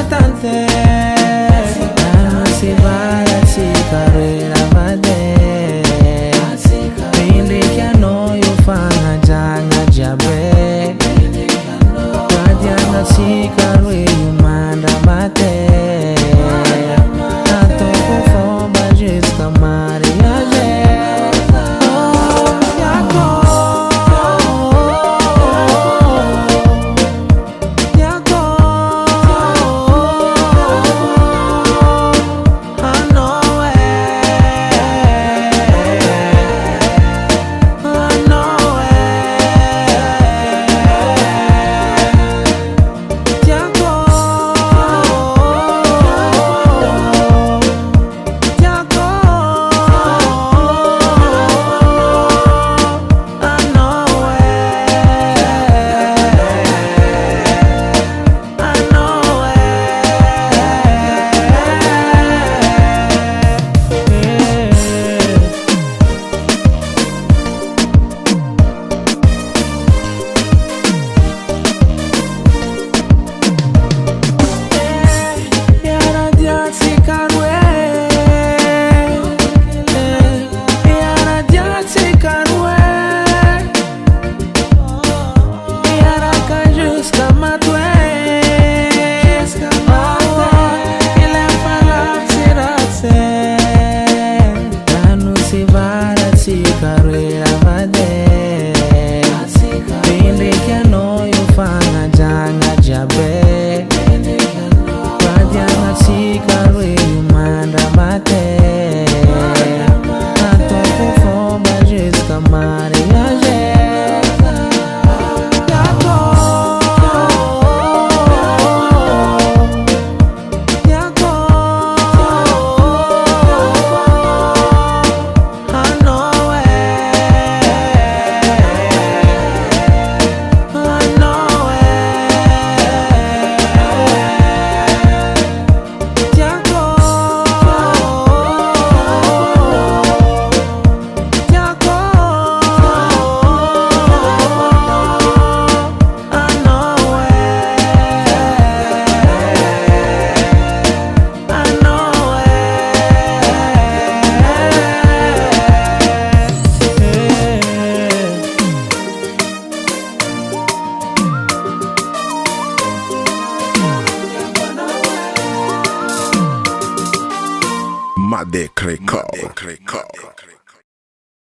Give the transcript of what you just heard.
bastante. Ya no se va a carrera vade. Pindi que no yo fanga janga jabe. Kadiana si karwe manda bate. Tanto por fome jiska mariage. Carrera vade. Pindi que no yo fanga janga jabe. Kadiana si karwe manda bate. Tanto por fome jiska mariage. Made Kreko.